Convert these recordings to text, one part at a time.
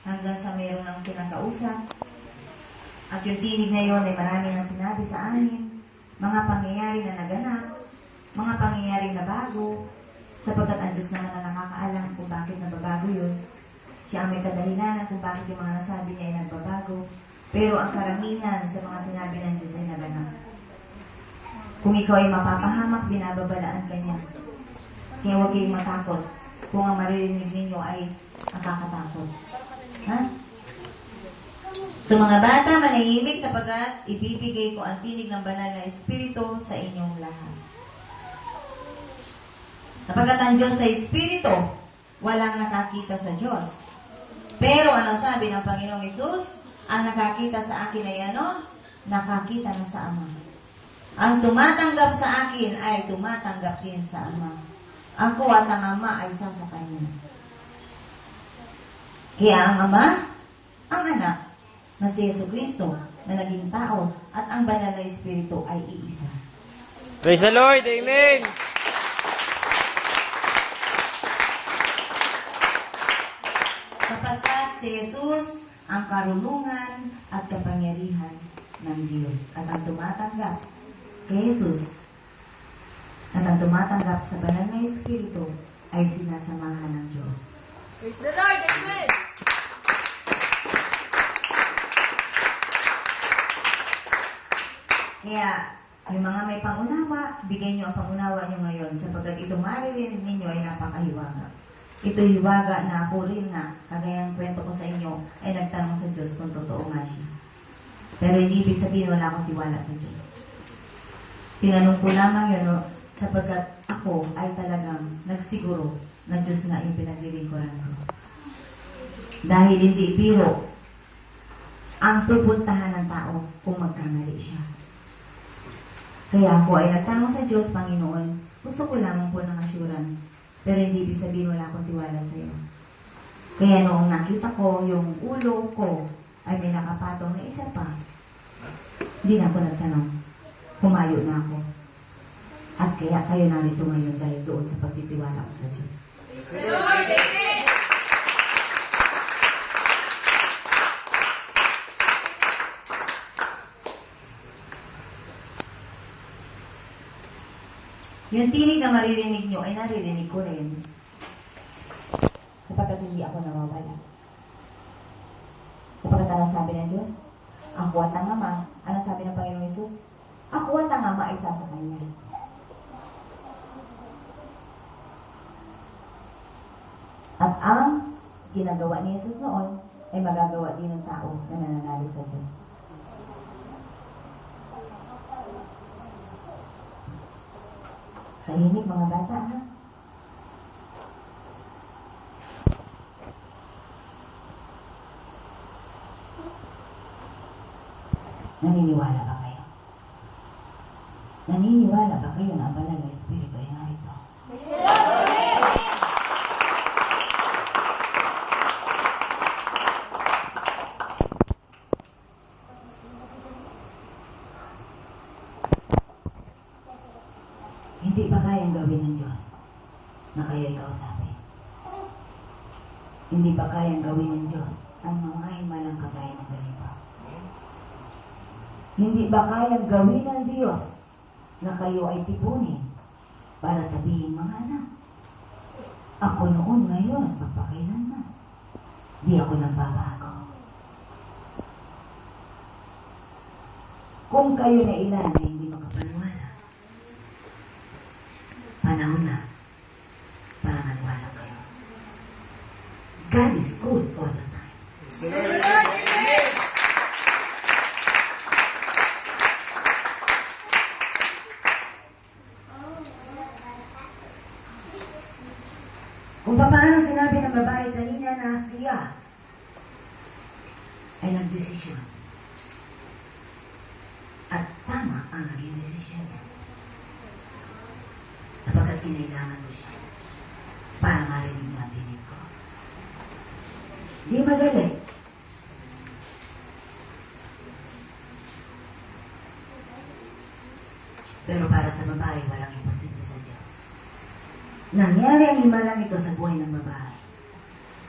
hanggang sa mayroon ng kinakausap. At yung tinig na yun ay marami na sinabi sa amin, mga pangyayari na naganap, mga pangyayari na bago, sapagkat ang Diyos naman na nakakaalam kung bakit nababago yun. Siya ang may kadahilanan kung bakit yung mga nasabi niya ay nagbabago. Pero ang karamihan sa mga sinabi ng Diyos ay naganap. Kung ikaw ay mapapahamak, binababalaan ka niya. Kaya huwag kayong matakot kung ang maririnig ninyo ay nakakatakot. Ha? So mga bata, manahimik sapagkat ibibigay ko ang tinig ng banal na Espiritu sa inyong lahat. Sapagkat ang Diyos sa Espiritu, walang nakakita sa Diyos. Pero ano sabi ng Panginoong Hesus? Ang nakakita sa akin ay ano? Nakakita na sa Ama. Ang tumatanggap sa akin ay tumatanggap din sa Ama. Ako at ang Ama ay isa sa Kanya. Kaya ang Ama, ang Anak, na si Jesucristo, na naging tao, at ang banal na Espiritu ay iisa. Praise the Lord! Amen! Sapagkat si Jesus ang karunungan at kapangyarihan ng Diyos. At ang tumatanggap kay Jesus at ang tumatanggap sa banal na Espiritu ay sinasamahan ng Diyos. Praise the Lord! Amen! Kaya, yung mga may pangunawa, bigay nyo ang pangunawa nyo ngayon sapagkat itong maririnig ninyo ay napakahiwaga. Ito hiwaga na ako rin na, kagaya ng kwento ko sa inyo, ay nagtanong sa Diyos kung totoo nga siya. Pero hindi ibig sabihin wala akong tiwala sa Diyos. Tinanong ko lamang yun, no, sapagkat ako ay talagang nagsiguro na Diyos na yung pinaglilingkuran ko. Dahil hindi biro ang pupuntahan ng tao kung magkamali siya. Kaya ako ay nagtanong sa Diyos, Panginoon, gusto ko lamang po ng assurance. Pero hindi ibig sabihin wala akong tiwala sa iyo. Kaya noong nakita ko, yung ulo ko ay may nakapatong na isa pa, hindi na ako nagtanong. Humayo na ako. At kaya kayo narito ngayon dahil doon sa pagtitiwala ko sa Diyos. Yung tinig na maririnig nyo ay naririnig ko rin. Kapagkat hindi ako nawawala. Kapagkat ang sabi ng Diyos, ako at ang Ama, anong sabi ng Panginoong Hesus? Ako at ang Ama ay isa sa Kanya. At ang ginagawa ni Hesus noon ay magagawa din ng tao na nananalig sa Diyos. Tahimik mga bata, ha? Naniniwala ba kayo? Naniniwala ba kayo na ang banal na Espiritu ay narito? Hindi ba kayang gawin ng Diyos na kayo ay kausapin? Hindi ba kayang gawin ng Diyos ang mga himalang kagaya ng ganito? Hindi ba kayang gawin ng Diyos na kayo ay tipunin para sabihin mga anak, ako noon ngayon at magpakailanman. Di ako nagbabago. Kung kayo na ilan na hindi makapaniwala, panahon na para maniwala kayo. God is good all the time. Kung paano sinabi ng babae kanina na siya ay nagdesisyon. At tama ang naging desisyon niya. Sapagkat kinailangan mo siya para marinig mo ang tinig ko. Di madali. Pero para sa babae, walang imposible sa Diyos. Nangyari ang himalang ito sa buhay ng babae.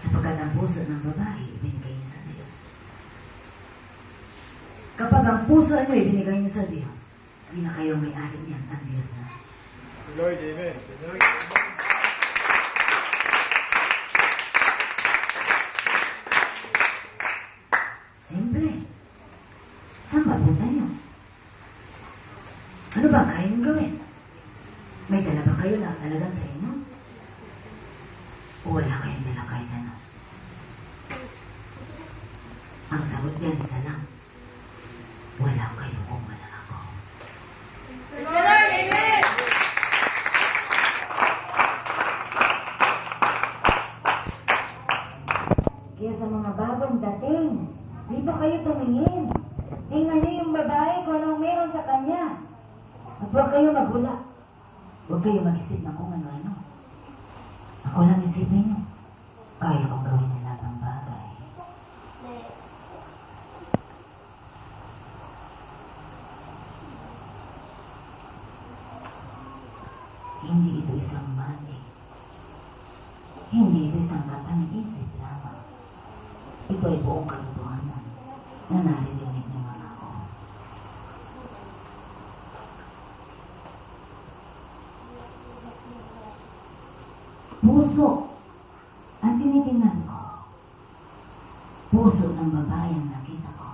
Sapagkat ang puso ng babae, ibinigay niyo sa Diyos. Kapag ang puso niyo ibinigay niyo sa Diyos, hindi na kayo may-ari niyan, ang Diyos na. Lord, amen. Lord. Simple. Saan ba punta niyo? Ano ba kaya niyong gawin? May dala ba kayo na talaga sa inyo? O wala kayong dala kahit ano? Ang sagot dyan, isa lang. Wala kayo kung wala ako. Praise the Lord, amen. Kaya sa mga bagong dating, di ba kayo tumingin? Tingnan niyo yung babae kung anong meron sa kanya. At huwag kayo maghula. Huwag kayo mag-isip na kung ano-ano. Ako lang isipin niyo. Kaya kong gawin niya lahat ng bagay. Hindi ito isang magic. Hindi ito isang katang-isip lamang. Ito ay buong katotohanan na naririnig ng mga ako. Puso ang tinitingnan ko. Puso ng babae ang nakita ko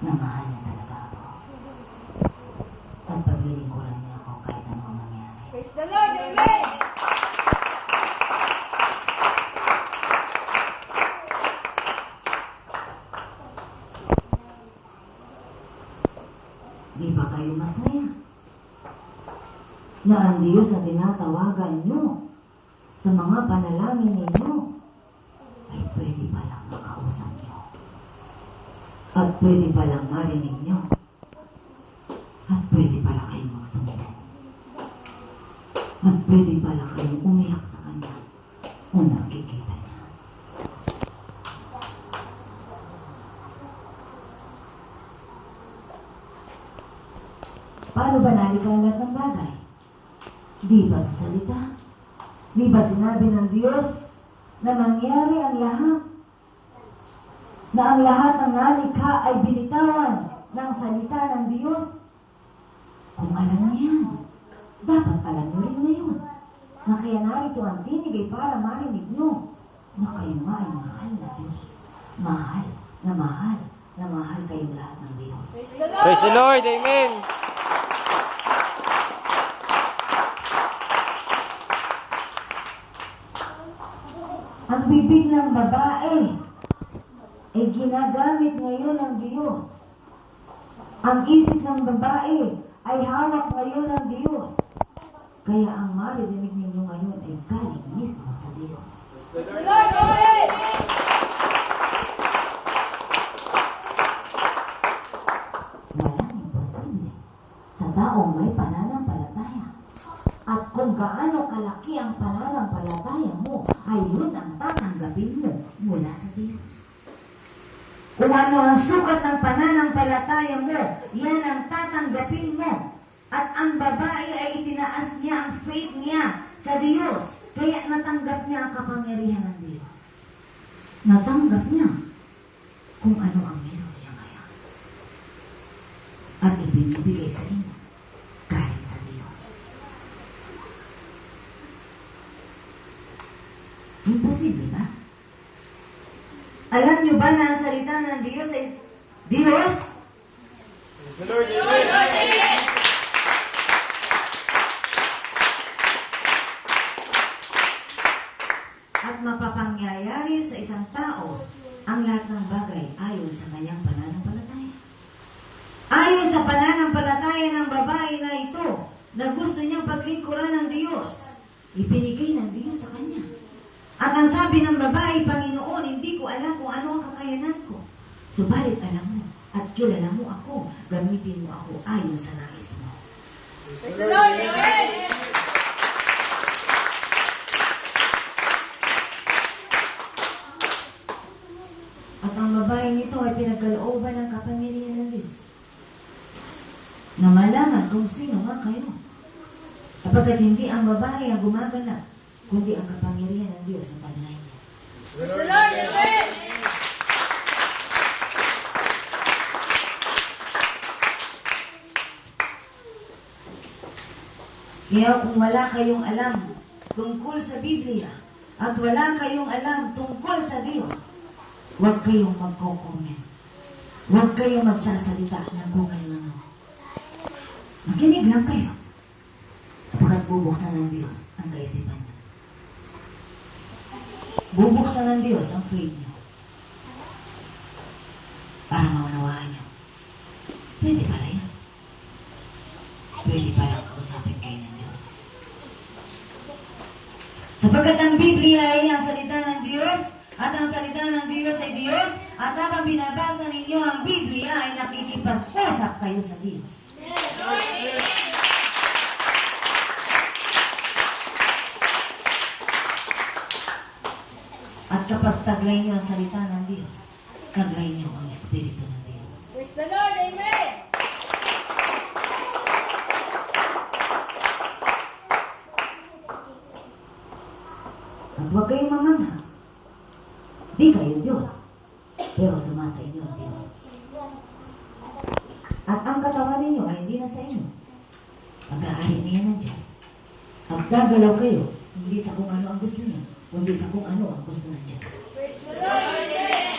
na mahal niya talaga ako. At paglilingkuran niya ako kahit anong mangyari. Praise the Lord, amen. Di ba kayo masaya? Na ang Diyos na tinatawagan nyo sa mga panalangin ninyo ay pwede palang makausap nyo. At pwede palang marinig nyo. At pwede pala kayong magsumunod. At pwede pala kayong umiyak sa Kanya kung nakikita niya. Paano ba nalikan lahat ng bagay? Di ba sa salita? Di ba sinabi ng Diyos na mangyari ang lahat? Na ang lahat ng nalikha ay binitawan ng salita ng Diyos? Kung alam niyo yan, dapat alam niyo rin ngayon na kaya narito ang tinig ay para marinig niyo na kayo nga ay mahal na Diyos. Mahal na mahal na mahal kayong lahat ng Diyos. Praise the Lord. Praise the Lord, amen. Ang bibig ng babae ay ginagamit ngayon ng Diyos. Ang isip ng babae ay hawak ngayon ng Diyos. Kaya ang maririnig ninyo ngayon ay galing mismo sa Diyos. Praise the Lord, amen. Walang imposible sa taong may pananampalataya. At kung gaano kalaki ang pananampalataya mo, ay yun ang tatanggapin mo mula sa Diyos. Kung ano ang sukat ng pananampalataya mo, yan ang tatanggapin mo. At ang babae ay itinaas niya ang faith niya sa Diyos. Kaya natanggap niya ang kapangyarihan ng Diyos. Natanggap niya kung ano ang meron siya ngayon. At ibinibigay sa inyo galing sa Diyos. Imposible ba? Alam niyo ba na ang salita ng Diyos ay Diyos? Praise the Lord, amen. At mapapangyayari sa isang tao ang lahat ng bagay ayon sa kanyang pananampalataya. Ayon sa pananampalataya ng babae na ito na gusto niyang paglingkuran ng Diyos, ipinigay ng Diyos sa kanya. At ang sabi ng babae, Panginoon, hindi ko alam kung ano ang kakayanan ko. Subalit alam mo at kilala mo ako, gamitin mo ako ayon sa nais mo. Praise the Lord, amen. At ang babae nito ay pinagkalooban ng kapangyarihan ng Diyos. Na malaman kung sino nga kayo. Kapagkat hindi ang babae ang gumaganap, kundi ang kapangyarihan ng Diyos sa taglay niya. Praise the Lord, amen. Kaya kung wala kayong alam tungkol sa Biblia at wala kayong alam tungkol sa Diyos, huwag kayong magko-comment. Huwag kayong magsasalita ng kung ano. Makinig lang kayo. Kapag bubuksan ng Diyos ang kaisipan niyo. Bubuksan ng Diyos ang faith niyo. Para maunawaan niyo. Pwede pala yan. Pwede palang kausapin kayo ng Diyos. Sapagkat ang Biblia ay ang salita ng Diyos, at ang salita ng Diyos ay Diyos, at habang binabasa ninyo ang Biblia ay nakikipag-usap kayo sa Diyos. At kapag taglay niyo ang salita ng Diyos, taglay niyo ang Espiritu ng Diyos. Praise the Lord. Amen. At huwag kayong mamangha. Di kayo Diyos, pero sumasa inyo ang Diyos. At ang katawan ninyo ay hindi na sa inyo. Pag-aahin niya ng Diyos. At gagalaw kayo, hindi sa kung ano ang gusto niya, kundi sa kung ano ang gusto ng Diyos. Praise the Lord. Amen.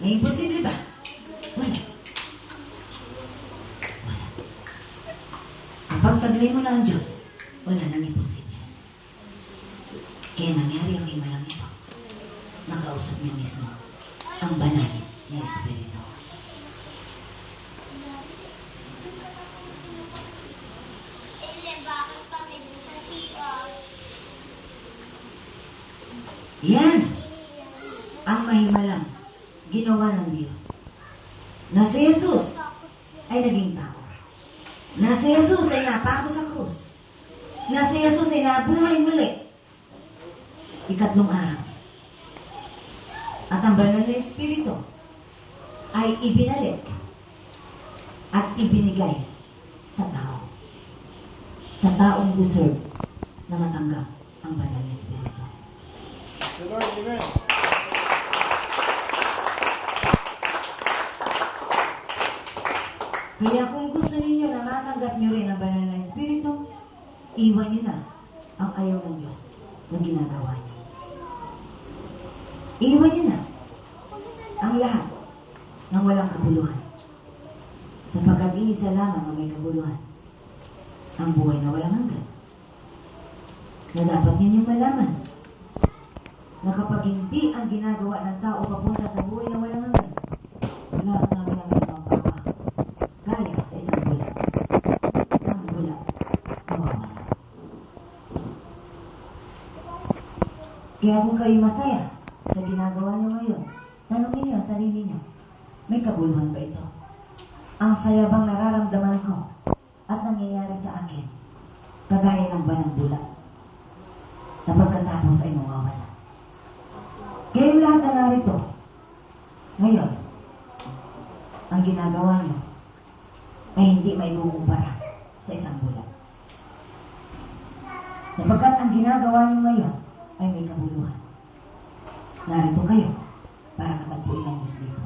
May imposible ba? Wala. Wala. Kapag taglay mo na ang Diyos, wala nang imposible. Kaya nangyari ang himalang ito. Nakausap niya mismo ang banal na Espiritu. Yan ang mahimalang ginawa ng Diyos. Na si Jesus ay naging tao. Na si Jesus ay napako sa krus. Na si Jesus ay nabuhay muli. Ikatlong araw. At ang banal na Espiritu ay ibinalik at ibinigay sa tao. Sa taong deserve na matanggap ang banal na Espiritu. The Lord, amen. Kaya kung gusto ninyo na matanggap nyo rin ang banal na Espiritu, iwan nyo na ang ayaw ng Diyos na ginagawa niyo. Iwan nyo na ang lahat ng walang kabuluhan. Sapagkat iisa lamang ang may kabuluhan, ang buhay na walang hanggan. Na dapat ninyong malaman na kapag hindi ang ginagawa ng tao papunta sa buhay na walang hanggan, lahat namin ang may mapapa. Gaya sa isang bula. Ang bula, mawawala. Kaya kung kayo masaya sa ginagawa niyo ngayon, tanongin niyo ang sarili niyo, may kabuluhan ba ito? Ang saya bang nararamdaman ko at nangyayari sa akin, kagaya ng banang bula, na pagkatapos ay mawawala. Kaya yung lahat na narito, ngayon, ang ginagawa niyo ay hindi may kukumpara sa isang bula. Sapagkat ang ginagawa niyo ngayon ay may kabuluhan. Narito kayo para katagpuin ng Diyos dito.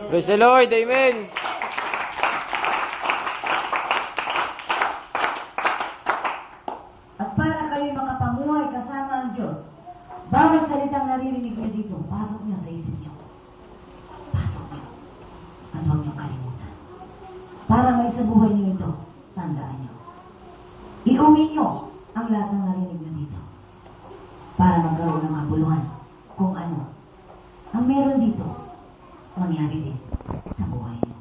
Praise the Lord, amen. At para kayo makapamuhay kasama ang Diyos, bawat salitang naririnig niyo dito, pasok niyo sa isip niyo. Pasok niyo. At huwag niyo kalimutan. Para may sa buhay niyo ito, tandaan niyo. Iuwi niyo ang lahat ng narinig niyo dito. Para magkaroon ng kabuluhan kung ano ang meron dito, mangyari din sa buhay niyo.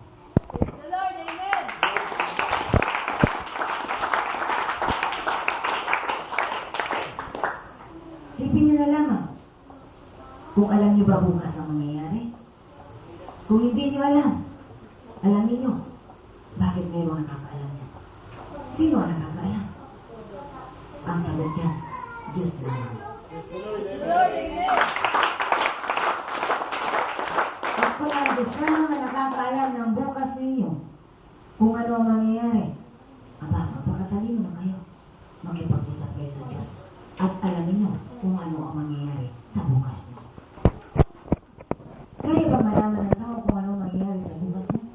Praise the Lord. Amen. Sipin niyo na lamang kung alam niyo ba bukas ang mangyayari. Kung hindi niyo alam, alamin niyo bakit mayroong nakakaalam niya. Sino ang nakakaalam? Ang sagot dyan, Diyos lamang. Praise the Lord, Praise the amen. Lord. Amen. At kung ang Diyos lamang na nakakaalam ng bukas ninyo, kung ano ang mangyayari, aba, magpakatalino na kayo. Makipag-usap kayo sa Diyos. At alamin niyo kung ano ang mangyayari sa bukas niyo. Kaya ba malaman ng tao kung ano ang mangyayari sa bukas niyo?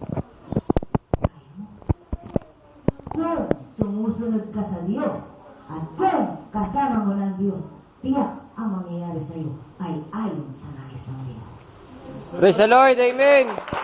sumusunod ka sa Diyos. At kung kasama mo ng Diyos, tiyak ang mangyayari sa iyo ay ayon sa nais ng Diyos. Praise the Lord. Amen.